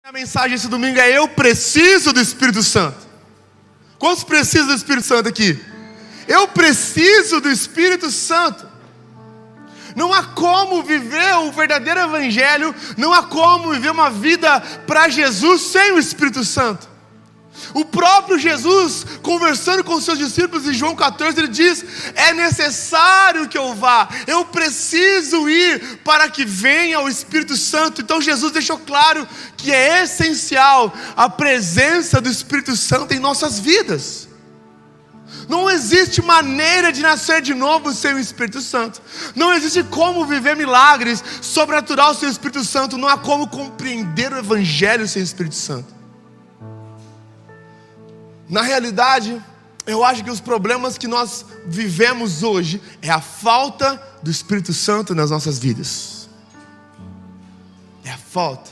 A mensagem esse domingo é: eu preciso do Espírito Santo. Quantos precisam do Espírito Santo aqui? Eu preciso do Espírito Santo. Não há como viver o verdadeiro evangelho, não há como viver uma vida para Jesus sem o Espírito Santo. O próprio Jesus, conversando com os seus discípulos em João 14, ele diz: é necessário que eu vá, eu preciso ir para que venha o Espírito Santo. Então Jesus deixou claro que é essencial a presença do Espírito Santo em nossas vidas. Não existe maneira de nascer de novo sem o Espírito Santo. Não existe como viver milagres sobrenatural sem o Espírito Santo. Não há como compreender o evangelho sem o Espírito Santo. Na realidade, eu acho que os problemas que nós vivemos hoje é a falta do Espírito Santo nas nossas vidas. É a falta.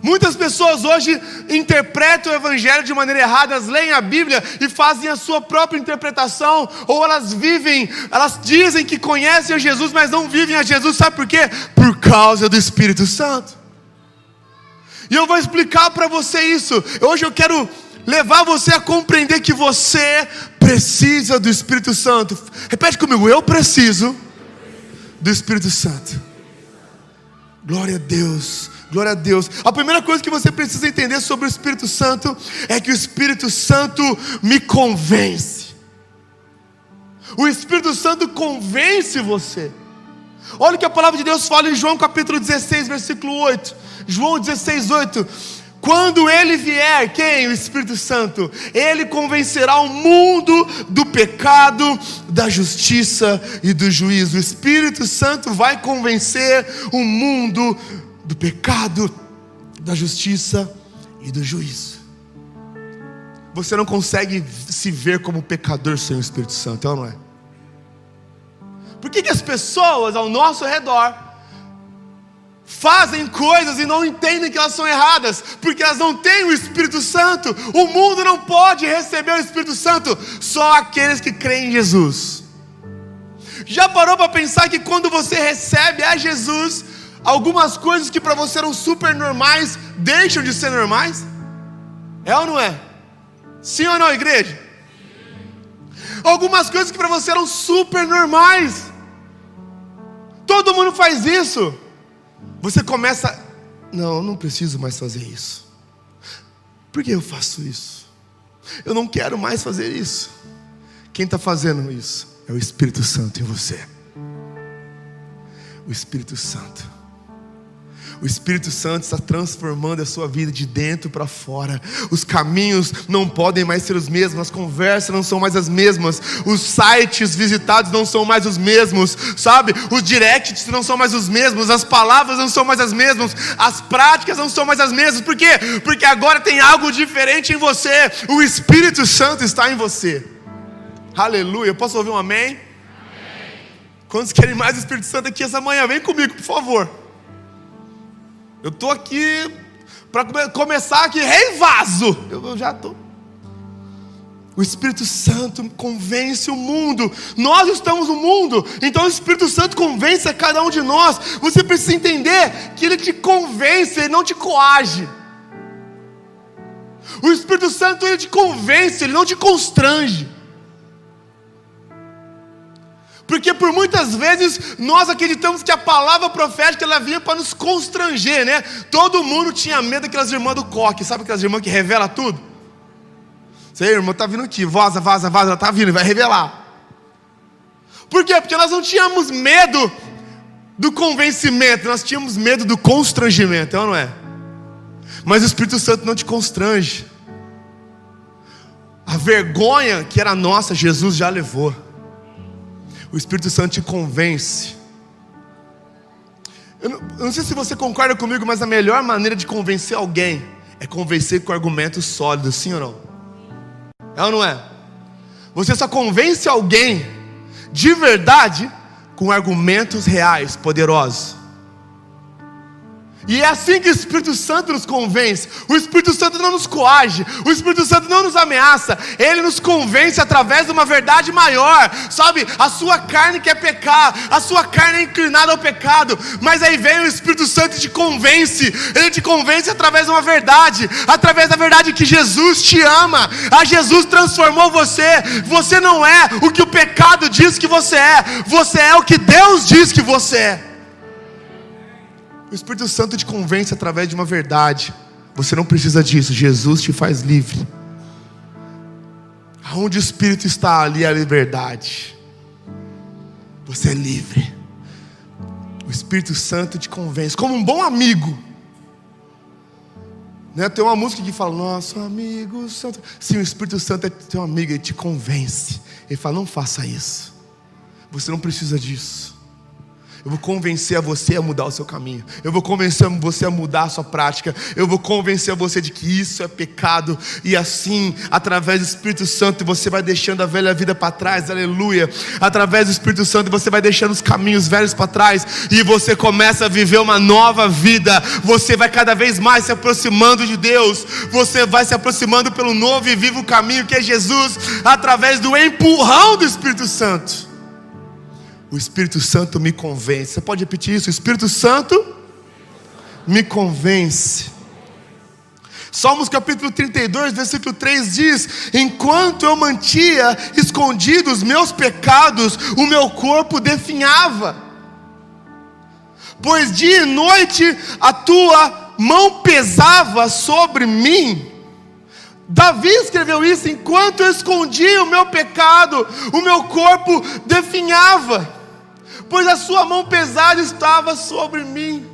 Muitas pessoas hoje interpretam o evangelho de maneira errada, elas leem a Bíblia e fazem a sua própria interpretação, ou elas dizem que conhecem a Jesus, mas não vivem a Jesus. Sabe por quê? Por causa do Espírito Santo. E eu vou explicar para você isso. Hoje eu quero levar você a compreender que você precisa do Espírito Santo. Repete comigo: eu preciso do Espírito Santo. Glória a Deus, glória a Deus. A primeira coisa que você precisa entender sobre o Espírito Santo é que o Espírito Santo me convence. O Espírito Santo convence você. Olha o que a palavra de Deus fala em João capítulo 16, versículo 8. João 16, 8. Quando Ele vier, quem? O Espírito Santo. Ele convencerá o mundo do pecado, da justiça e do juízo. O Espírito Santo vai convencer o mundo do pecado, da justiça e do juízo. Você não consegue se ver como pecador sem o Espírito Santo, é ou não é? Por que as pessoas ao nosso redor fazem coisas e não entendem que elas são erradas? Porque elas não têm o Espírito Santo. O mundo não pode receber o Espírito Santo, só aqueles que creem em Jesus. Já parou para pensar que quando você recebe a Jesus, algumas coisas que para você eram super normais deixam de ser normais? É ou não é? Sim ou não, igreja? Algumas coisas que para você eram super normais, todo mundo faz isso. Você começa: não, eu não preciso mais fazer isso. Por que eu faço isso? Eu não quero mais fazer isso. Quem está fazendo isso é o Espírito Santo em você. O Espírito Santo. O Espírito Santo está transformando a sua vida de dentro para fora. Os caminhos não podem mais ser os mesmos, as conversas não são mais as mesmas, os sites visitados não são mais os mesmos, sabe? Os directs não são mais os mesmos, as palavras não são mais as mesmas, as práticas não são mais as mesmas. Por quê? Porque agora tem algo diferente em você. O Espírito Santo está em você. Aleluia. Eu posso ouvir um amém? Amém. Quantos querem mais o Espírito Santo aqui essa manhã? Vem comigo, por favor. Eu estou aqui para começar aqui, rei vaso. Eu já estou. O Espírito Santo convence o mundo. Nós estamos no mundo, então o Espírito Santo convence a cada um de nós. Você precisa entender que Ele te convence, Ele não te coage. O Espírito Santo, Ele te convence, Ele não te constrange. Porque por muitas vezes nós acreditamos que a palavra profética ela vinha para nos constranger, né? Todo mundo tinha medo daquelas irmãs do coque. Sabe aquelas irmãs que revelam tudo? Sei, irmã, está vindo aqui, vaza, ela está vindo, vai revelar. Por quê? Porque nós não tínhamos medo do convencimento, nós tínhamos medo do constrangimento, é ou não é? Mas o Espírito Santo não te constrange. A vergonha que era nossa, Jesus já levou. O Espírito Santo te convence. Eu não sei se você concorda comigo, mas a melhor maneira de convencer alguém é convencer com argumentos sólidos, sim ou não? É ou não é? Você só convence alguém de verdade com argumentos reais, poderosos. E é assim que o Espírito Santo nos convence. O Espírito Santo não nos coage, o Espírito Santo não nos ameaça, ele nos convence através de uma verdade maior. Sabe, a sua carne quer pecar, a sua carne é inclinada ao pecado, mas aí vem o Espírito Santo e te convence. Ele te convence através de uma verdade, através da verdade que Jesus te ama. A Jesus transformou você. Você não é o que o pecado diz que você é o que Deus diz que você é. O Espírito Santo te convence através de uma verdade. Você não precisa disso, Jesus te faz livre. Aonde o Espírito está, ali é a liberdade. Você é livre. O Espírito Santo te convence, como um bom amigo, né? Tem uma música que fala, nosso amigo santo. Sim, o Espírito Santo é teu amigo, ele te convence. Ele fala, não faça isso, você não precisa disso. Eu vou convencer a você a mudar o seu caminho. Eu vou convencer você a mudar a sua prática. Eu vou convencer você de que isso é pecado. E assim, através do Espírito Santo, você vai deixando a velha vida para trás. Aleluia. Através do Espírito Santo, você vai deixando os caminhos velhos para trás. E você começa a viver uma nova vida. Você vai cada vez mais se aproximando de Deus. Você vai se aproximando pelo novo e vivo caminho que é Jesus. Através do empurrão do Espírito Santo. O Espírito Santo me convence. Você pode repetir isso? O Espírito Santo me convence. Salmos capítulo 32, versículo 3 diz: enquanto eu mantinha escondidos os meus pecados, o meu corpo definhava. Pois dia e noite a tua mão pesava sobre mim. Davi escreveu isso: enquanto eu escondia o meu pecado, o meu corpo definhava, pois a sua mão pesada estava sobre mim.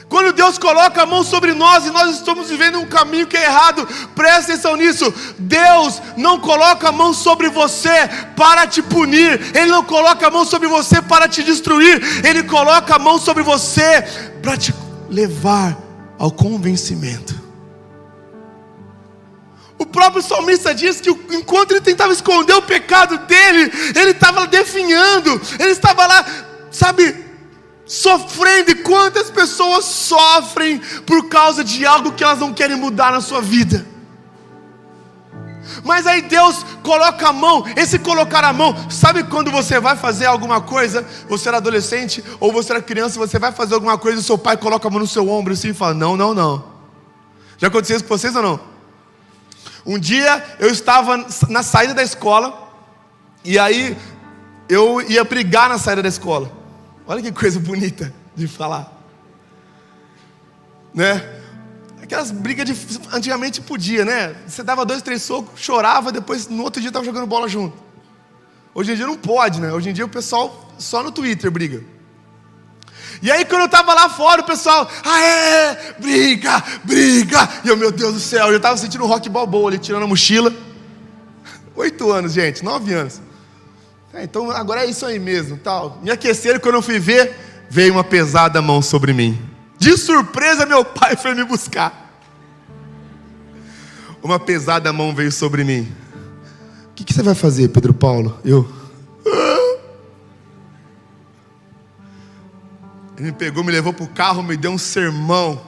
Quando Deus coloca a mão sobre nós e nós estamos vivendo um caminho que é errado, presta atenção nisso. Deus não coloca a mão sobre você para te punir, Ele não coloca a mão sobre você para te destruir, Ele coloca a mão sobre você para te levar ao convencimento. O próprio salmista diz que enquanto ele tentava esconder o pecado dele, ele estava definhando, ele estava lá, sabe, sofrendo. E quantas pessoas sofrem por causa de algo que elas não querem mudar na sua vida? Mas aí Deus coloca a mão. Esse colocar a mão, sabe quando você vai fazer alguma coisa, você era adolescente ou você era criança, você vai fazer alguma coisa e seu pai coloca a mão no seu ombro assim e fala, não, não, não. Já aconteceu isso com vocês ou não? Um dia eu estava na saída da escola, e aí eu ia brigar na saída da escola. Olha que coisa bonita de falar, né? Aquelas brigas de antigamente podia, né? Você dava 2, 3 socos, chorava, depois no outro dia estava jogando bola junto. Hoje em dia não pode, né? Hoje em dia o pessoal só no Twitter briga. E aí quando eu estava lá fora, o pessoal, briga, briga. E eu, meu Deus do céu, eu estava sentindo um rock balboa ali, tirando a mochila. 8 anos, gente, 9 anos. Então agora é isso aí mesmo, tal. Me aqueceram, quando eu fui ver, veio uma pesada mão sobre mim. De surpresa, meu pai foi me buscar. Uma pesada mão veio sobre mim. O que você vai fazer, Pedro Paulo? Ele me pegou, me levou para o carro, me deu um sermão.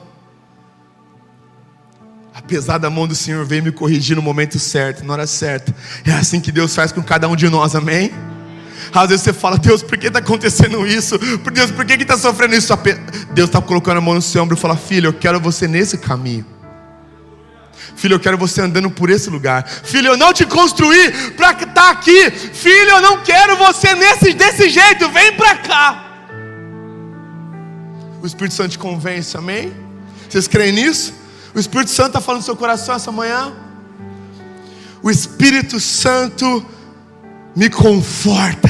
A pesada mão do Senhor veio me corrigir no momento certo, na hora certa. É assim que Deus faz com cada um de nós, amém? Às vezes você fala, Deus, por que está acontecendo isso? Deus, por que está sofrendo isso? Deus está colocando a mão no seu ombro e fala, filho, eu quero você nesse caminho. Filho, eu quero você andando por esse lugar. Filho, eu não te construí para estar aqui. Filho, eu não quero você desse jeito, vem para cá. O Espírito Santo te convence, amém? Vocês creem nisso? O Espírito Santo está falando no seu coração essa manhã? O Espírito Santo me conforta.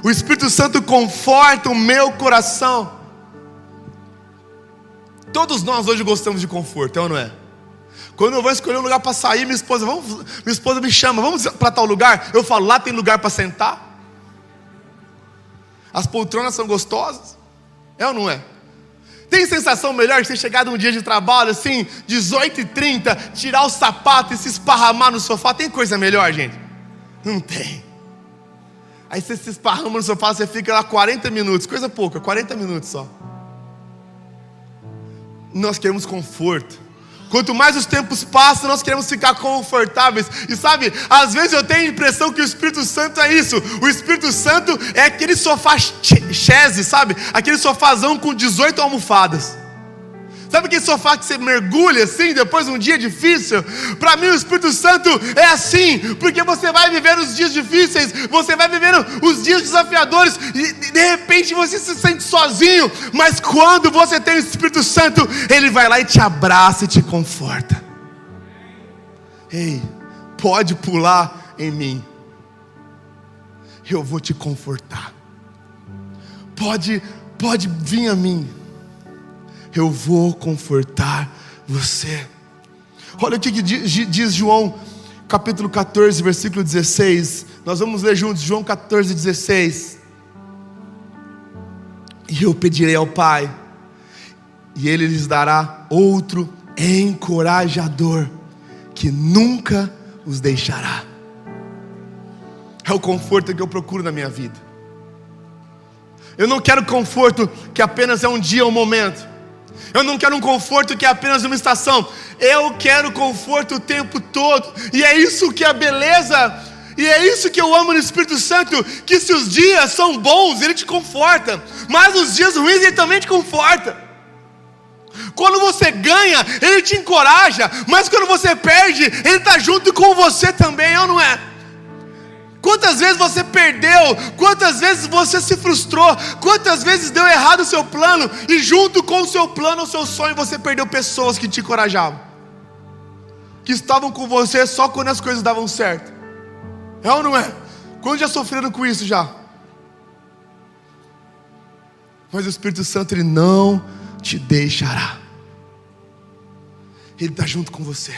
O Espírito Santo conforta o meu coração. Todos nós hoje gostamos de conforto, é ou não é? Quando eu vou escolher um lugar para sair, minha esposa me chama, vamos para tal lugar? Eu falo, lá tem lugar para sentar? As poltronas são gostosas? É ou não é? Tem sensação melhor que você chegar num dia de trabalho assim, 18h30, tirar o sapato e se esparramar no sofá? Tem coisa melhor, gente? Não tem. Aí você se esparrama no sofá, você fica lá 40 minutos, coisa pouca, 40 minutos só. Nós queremos conforto. Quanto mais os tempos passam, nós queremos ficar confortáveis. E sabe, às vezes eu tenho a impressão que o Espírito Santo é isso. O Espírito Santo é aquele sofá chaise, sabe? Aquele sofazão com 18 almofadas. Sabe aquele sofá que você mergulha assim, depois de um dia difícil? Para mim o Espírito Santo é assim, porque você vai vivendo os dias difíceis, você vai vivendo os dias desafiadores, e de repente você se sente sozinho, mas quando você tem o Espírito Santo, Ele vai lá e te abraça e te conforta. Ei, pode pular em mim, eu vou te confortar. Pode vir a mim, eu vou confortar você. Olha o que diz João capítulo 14, versículo 16. Nós vamos ler juntos, João 14, 16. E eu pedirei ao Pai, e Ele lhes dará outro encorajador, que nunca os deixará. É o conforto que eu procuro na minha vida. Eu não quero conforto que apenas é um dia ou um momento. Eu não quero um conforto que é apenas uma estação. Eu quero conforto o tempo todo. E é isso que é a beleza. E é isso que eu amo no Espírito Santo. Que se os dias são bons, Ele te conforta. Mas os dias ruins, Ele também te conforta. Quando você ganha, Ele te encoraja. Mas quando você perde, Ele está junto com você também, ou não é? Quantas vezes você perdeu? Quantas vezes você se frustrou? Quantas vezes deu errado o seu plano? E junto com o seu plano, o seu sonho, você perdeu pessoas que te encorajavam, que estavam com você só quando as coisas davam certo. É ou não é? Quantos já sofreram com isso já? Mas o Espírito Santo, Ele não te deixará. Ele está junto com você.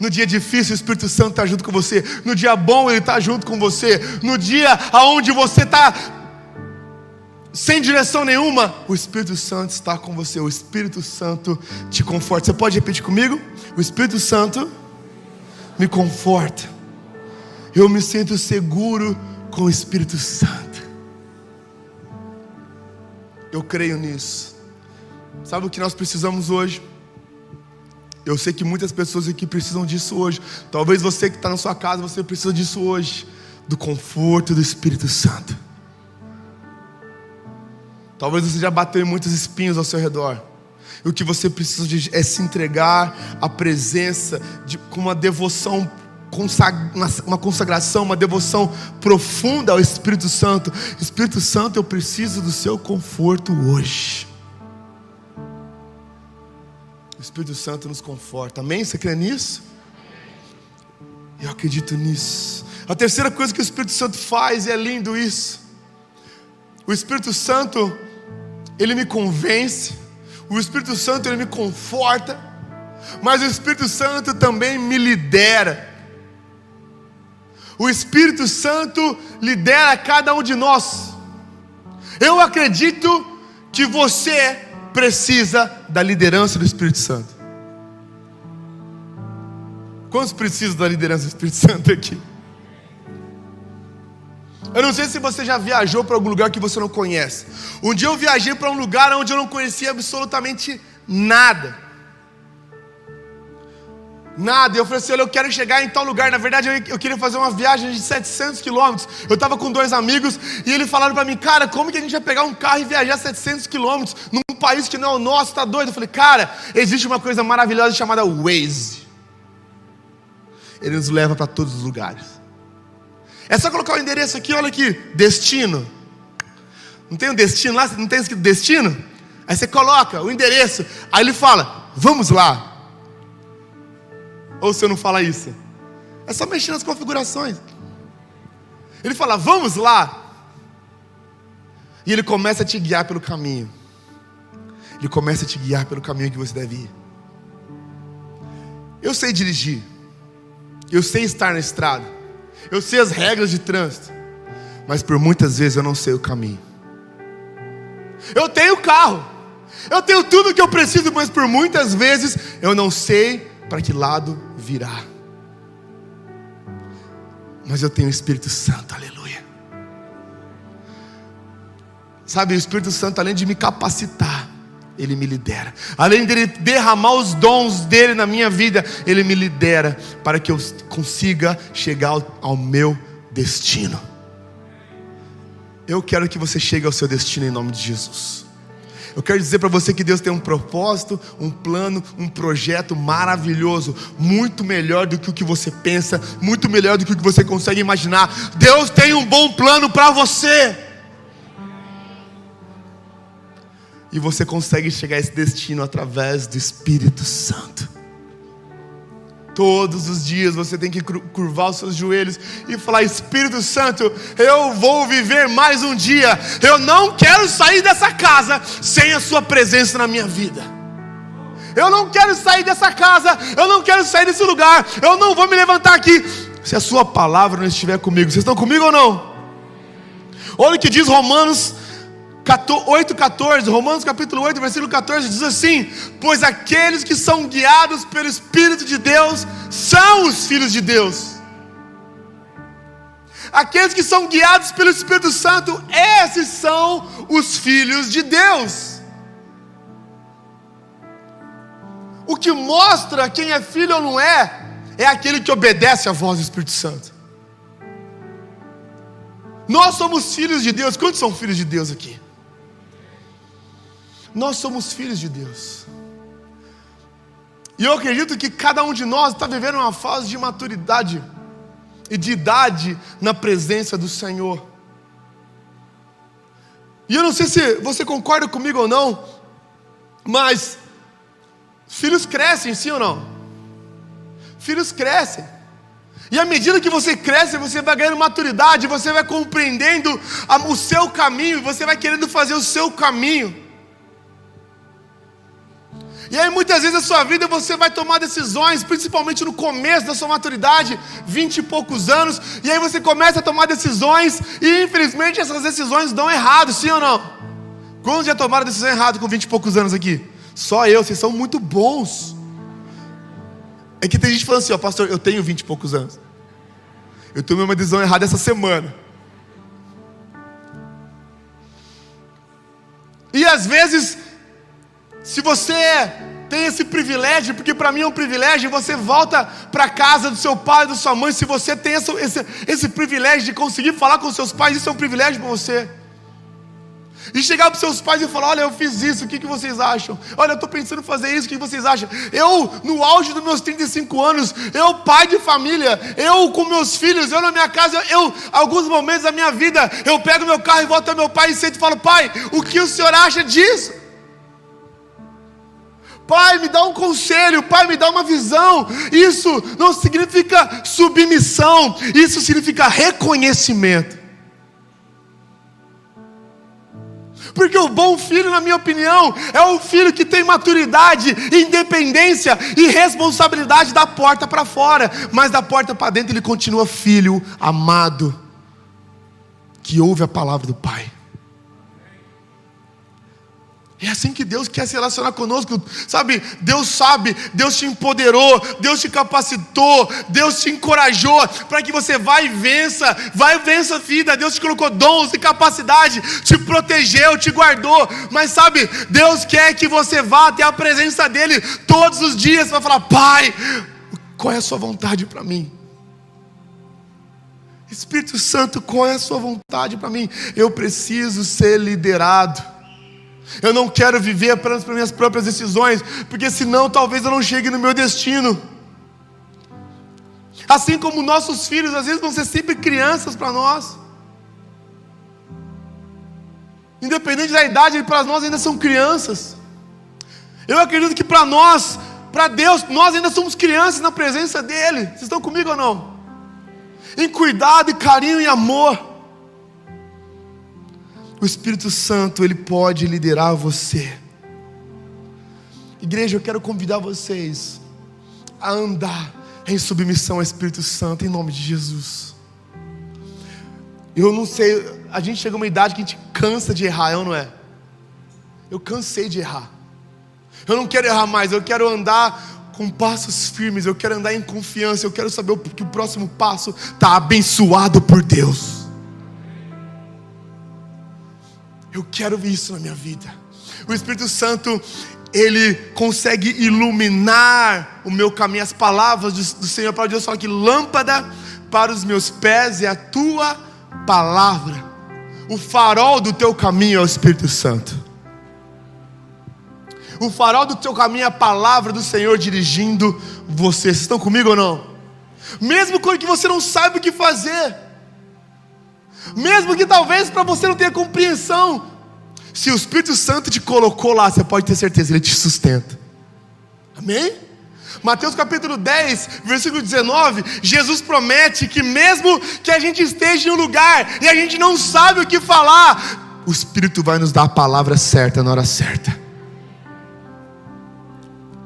No dia difícil, o Espírito Santo está junto com você. No dia bom, Ele está junto com você. No dia onde você está sem direção nenhuma, o Espírito Santo está com você. O Espírito Santo te conforta. Você pode repetir comigo? O Espírito Santo me conforta. Eu me sinto seguro com o Espírito Santo. Eu creio nisso. Sabe o que nós precisamos hoje? Eu sei que muitas pessoas aqui precisam disso hoje. Talvez você que está na sua casa, você precisa disso hoje. Do conforto do Espírito Santo. Talvez você já bateu em muitos espinhos ao seu redor. E o que você precisa é se entregar à presença com uma devoção, uma consagração, uma devoção profunda ao Espírito Santo. Espírito Santo, eu preciso do seu conforto hoje. O Espírito Santo nos conforta. Amém? Você crê nisso? Eu acredito nisso. A terceira coisa que o Espírito Santo faz, e é lindo isso. O Espírito Santo, Ele me convence. O Espírito Santo, Ele me conforta. Mas o Espírito Santo também me lidera. O Espírito Santo lidera cada um de nós. Eu acredito que você precisa da liderança do Espírito Santo. Quantos precisam da liderança do Espírito Santo aqui? Eu não sei se você já viajou para algum lugar que você não conhece. Um dia eu viajei para um lugar onde eu não conhecia absolutamente nada. Nada, eu falei assim, olha, eu quero chegar em tal lugar. Na verdade eu queria fazer uma viagem de 700 quilômetros. Eu estava com 2 amigos e eles falaram para mim, cara, como que a gente vai pegar um carro e viajar 700 quilômetros num país que não é o nosso, tá doido? Eu falei, cara, existe uma coisa maravilhosa chamada Waze. Ele nos leva para todos os lugares. É só colocar o endereço aqui, olha aqui, destino. Não tem um destino lá? Não tem escrito destino? Aí você coloca o endereço, aí ele fala, vamos lá. Ou você não fala isso? É só mexer nas configurações. Ele fala, vamos lá. E ele começa a te guiar pelo caminho. Ele começa a te guiar pelo caminho que você deve ir. Eu sei dirigir. Eu sei estar na estrada. Eu sei as regras de trânsito. Mas por muitas vezes eu não sei o caminho. Eu tenho carro. Eu tenho tudo o que eu preciso, mas por muitas vezes eu não sei para que lado virar. Mas eu tenho o Espírito Santo, aleluia. Sabe, o Espírito Santo, além de me capacitar, Ele me lidera. Além de Ele derramar os dons dEle na minha vida, Ele me lidera para que eu consiga chegar ao meu destino. Eu quero que você chegue ao seu destino em nome de Jesus. Eu quero dizer para você que Deus tem um propósito, um plano, um projeto maravilhoso, muito melhor do que o que você pensa, muito melhor do que o que você consegue imaginar. Deus tem um bom plano para você. E você consegue chegar a esse destino através do Espírito Santo. Todos os dias você tem que curvar os seus joelhos e falar: Espírito Santo, eu vou viver mais um dia. Eu não quero sair dessa casa sem a sua presença na minha vida. Eu não quero sair dessa casa, eu não quero sair desse lugar. Eu não vou me levantar aqui se a sua palavra não estiver comigo. Vocês estão comigo ou não? Olha o que diz Romanos 8,14, Romanos capítulo 8, versículo 14, diz assim: pois aqueles que são guiados pelo Espírito de Deus são os filhos de Deus. Aqueles que são guiados pelo Espírito Santo, esses são os filhos de Deus. O que mostra quem é filho ou não é aquele que obedece à voz do Espírito Santo. Nós somos filhos de Deus. Quantos são filhos de Deus aqui? Nós somos filhos de Deus. E eu acredito que cada um de nós está vivendo uma fase de maturidade e de idade na presença do Senhor. E eu não sei se você concorda comigo ou não, mas filhos crescem, sim ou não? Filhos crescem. E à medida que você cresce, você vai ganhando maturidade, você vai compreendendo o seu caminho, você vai querendo fazer o seu caminho. E aí muitas vezes na sua vida você vai tomar decisões, principalmente no começo da sua maturidade, 20 e poucos anos, e aí você começa a tomar decisões, e infelizmente essas decisões dão errado, sim ou não? Quantos já tomaram decisão errada com 20 e poucos anos aqui? Só eu, vocês são muito bons. É que tem gente falando assim: ó, pastor, eu tenho 20 e poucos anos, eu tomei uma decisão errada essa semana. E às vezes, se você tem esse privilégio, porque para mim é um privilégio, você volta para casa do seu pai e da sua mãe. Se você tem esse privilégio de conseguir falar com seus pais, isso é um privilégio para você. E chegar para os seus pais e falar: olha, eu fiz isso, o que vocês acham? Olha, eu estou pensando em fazer isso, o que vocês acham? Eu, no auge dos meus 35 anos, eu pai de família, eu com meus filhos, eu na minha casa, alguns momentos da minha vida, eu pego meu carro e volto ao meu pai e sento e falo: pai, o que o senhor acha disso? Pai, me dá um conselho, pai, me dá uma visão. Isso não significa submissão, isso significa reconhecimento. Porque o bom filho, na minha opinião, é o filho que tem maturidade, independência e responsabilidade da porta para fora, mas da porta para dentro ele continua filho amado, que ouve a palavra do Pai. É assim que Deus quer se relacionar conosco, sabe? Deus te empoderou, Deus te capacitou, Deus te encorajou para que você vai e vença a vida. Deus te colocou dons e capacidade, te protegeu, te guardou. Mas sabe, Deus quer que você vá até a presença dEle todos os dias para falar: Pai, qual é a sua vontade para mim? Espírito Santo, qual é a sua vontade para mim? Eu preciso ser liderado. Eu não quero viver apenas para minhas próprias decisões, porque senão talvez eu não chegue no meu destino. Assim como nossos filhos às vezes vão ser sempre crianças para nós. Independente da idade, para nós ainda são crianças. Eu acredito que para nós, para Deus, nós ainda somos crianças na presença dEle. Vocês estão comigo ou não? Em cuidado, e carinho e amor. O Espírito Santo, Ele pode liderar você. Igreja, eu quero convidar vocês a andar em submissão ao Espírito Santo, em nome de Jesus. Eu não sei, a gente chega a uma idade que a gente cansa de errar, não é? Eu cansei de errar. Eu não quero errar mais, eu quero andar com passos firmes, eu quero andar em confiança, eu quero saber que o próximo passo está abençoado por Deus. Eu quero isso na minha vida. O Espírito Santo, Ele consegue iluminar o meu caminho. As palavras do Senhor, para Deus fala que lâmpada para os meus pés é a tua palavra. O farol do teu caminho é o Espírito Santo. O farol do teu caminho é a palavra do Senhor dirigindo você. Vocês estão comigo ou não? Mesmo quando você não sabe o que fazer, mesmo que talvez para você não tenha compreensão, se o Espírito Santo te colocou lá, você pode ter certeza, Ele te sustenta. Amém? Mateus capítulo 10, versículo 19, Jesus promete que mesmo que a gente esteja em um lugar e a gente não sabe o que falar, o Espírito vai nos dar a palavra certa na hora certa.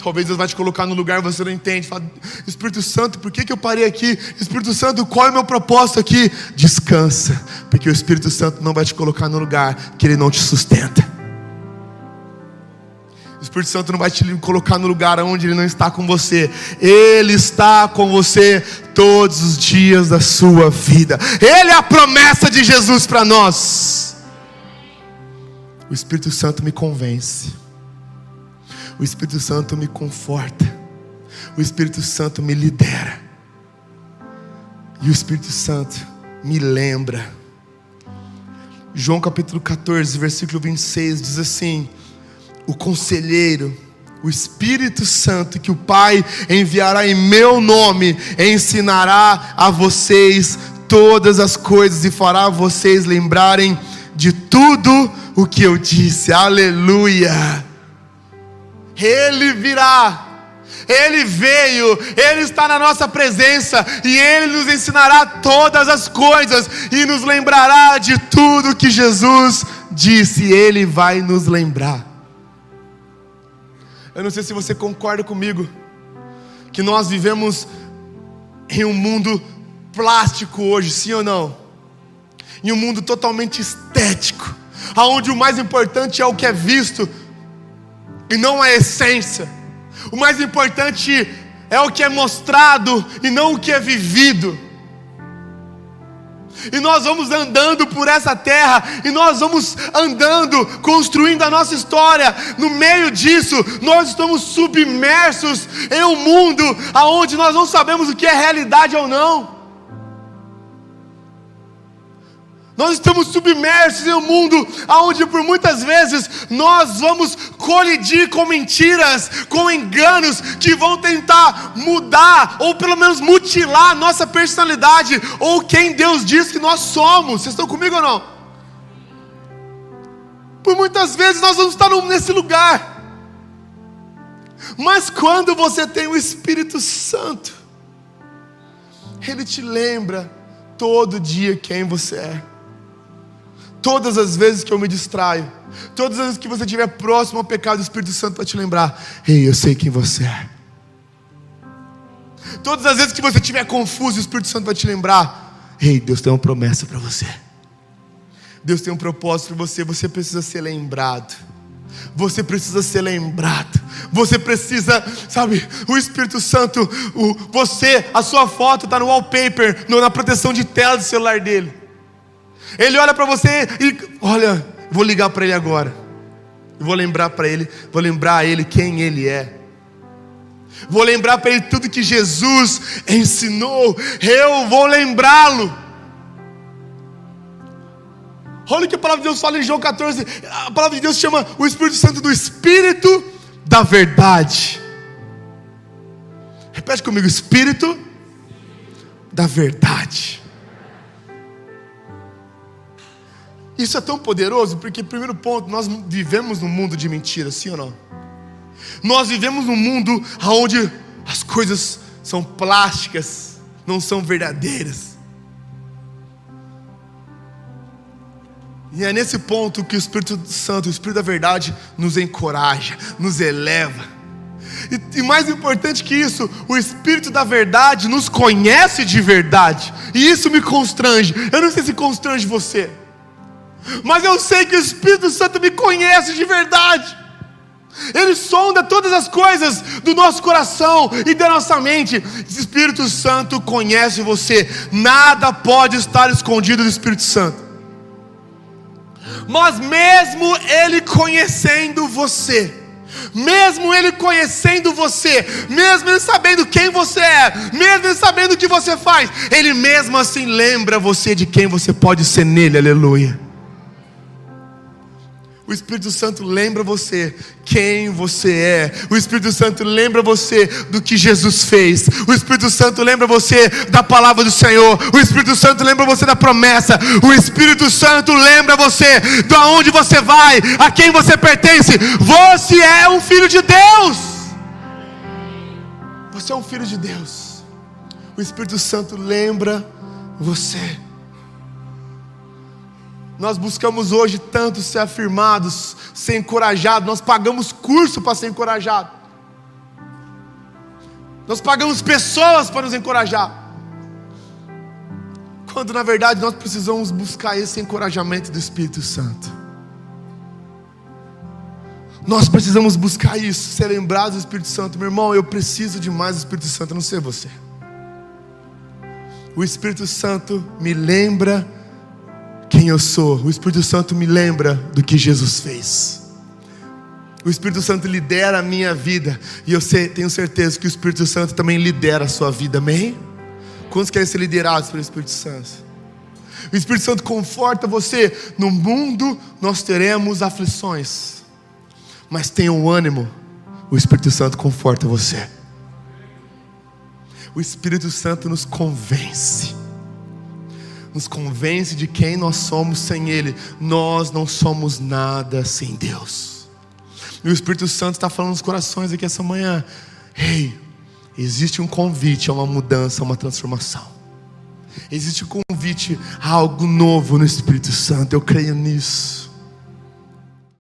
Talvez Deus vai te colocar no lugar e você não entende. Fala, Espírito Santo, por que eu parei aqui? Espírito Santo, qual é o meu propósito aqui? Descansa, porque o Espírito Santo não vai te colocar no lugar que Ele não te sustenta. O Espírito Santo não vai te colocar no lugar onde Ele não está com você. Ele está com você todos os dias da sua vida. Ele é a promessa de Jesus para nós. O Espírito Santo me convence. O Espírito Santo me conforta. O Espírito Santo me lidera. E o Espírito Santo me lembra. João capítulo 14, versículo 26 diz assim: o conselheiro, o Espírito Santo que o Pai enviará em meu nome, ensinará a vocês todas as coisas e fará vocês lembrarem de tudo o que eu disse. Aleluia! Ele virá, Ele veio, Ele está na nossa presença e Ele nos ensinará todas as coisas e nos lembrará de tudo que Jesus disse. Ele vai nos lembrar. Eu não sei se você concorda comigo que nós vivemos em um mundo plástico hoje, sim ou não? Em um mundo totalmente estético, onde o mais importante é o que é visto e não a essência. O mais importante é o que é mostrado e não o que é vivido. E nós vamos andando por essa terra, e nós vamos andando, construindo a nossa história. No meio disso, nós estamos submersos em um mundo onde nós não sabemos o que é realidade ou não. Nós estamos submersos em um mundo onde por muitas vezes nós vamos colidir com mentiras, com enganos que vão tentar mudar ou pelo menos mutilar a nossa personalidade ou quem Deus diz que nós somos. Vocês estão comigo ou não? Por muitas vezes nós vamos estar nesse lugar. Mas quando você tem o Espírito Santo, Ele te lembra todo dia quem você é. Todas as vezes que eu me distraio, todas as vezes que você estiver próximo ao pecado, o Espírito Santo vai te lembrar: ei, eu sei quem você é. Todas as vezes que você estiver confuso, o Espírito Santo vai te lembrar: ei, Deus tem uma promessa para você. Deus tem um propósito para você. Você precisa ser lembrado. Você precisa ser lembrado. Você precisa, sabe, o Espírito Santo, a sua foto está no wallpaper, na proteção de tela do celular dele. Ele olha para você e olha, vou ligar para ele agora. Vou lembrar para ele, vou lembrar a ele quem ele é. Vou lembrar para ele tudo que Jesus ensinou. Eu vou lembrá-lo. Olha o que a palavra de Deus fala em João 14. A palavra de Deus chama o Espírito Santo do Espírito da verdade. Repete comigo: Espírito da verdade. Isso é tão poderoso porque, primeiro ponto, nós vivemos num mundo de mentiras, sim ou não? Nós vivemos num mundo onde as coisas são plásticas, não são verdadeiras. E é nesse ponto que o Espírito Santo, o Espírito da verdade, nos encoraja, nos eleva. E mais importante que isso, o Espírito da verdade nos conhece de verdade. E isso me constrange. Eu não sei se constrange você, mas eu sei que o Espírito Santo me conhece de verdade. Ele sonda todas as coisas do nosso coração e da nossa mente. O Espírito Santo conhece você. Nada pode estar escondido do Espírito Santo. Mas mesmo Ele conhecendo você, mesmo Ele conhecendo você, mesmo Ele sabendo quem você é, mesmo Ele sabendo o que você faz, Ele mesmo assim lembra você de quem você pode ser nele, aleluia. O Espírito Santo lembra você quem você é. O Espírito Santo lembra você do que Jesus fez. O Espírito Santo lembra você da palavra do Senhor. O Espírito Santo lembra você da promessa. O Espírito Santo lembra você de onde você vai, a quem você pertence. Você é um filho de Deus. Você é um filho de Deus. O Espírito Santo lembra você. Nós buscamos hoje tanto ser afirmados, ser encorajados. Nós pagamos curso para ser encorajado. Nós pagamos pessoas para nos encorajar. Quando na verdade nós precisamos buscar esse encorajamento do Espírito Santo. Nós precisamos buscar isso, ser lembrados do Espírito Santo. Meu irmão, eu preciso de mais do Espírito Santo, a não ser você. O Espírito Santo me lembra quem eu sou. O Espírito Santo me lembra do que Jesus fez. O Espírito Santo lidera a minha vida. E eu tenho certeza que o Espírito Santo também lidera a sua vida, amém? Quantos querem ser liderados pelo Espírito Santo? O Espírito Santo conforta você. No mundo nós teremos aflições, mas tenha um ânimo. O Espírito Santo conforta você. O Espírito Santo nos convence. Nos convence de quem nós somos sem Ele. Nós não somos nada sem Deus. E o Espírito Santo está falando nos corações aqui essa manhã. Ei, existe um convite a uma mudança, a uma transformação. Existe um convite a algo novo no Espírito Santo. Eu creio nisso.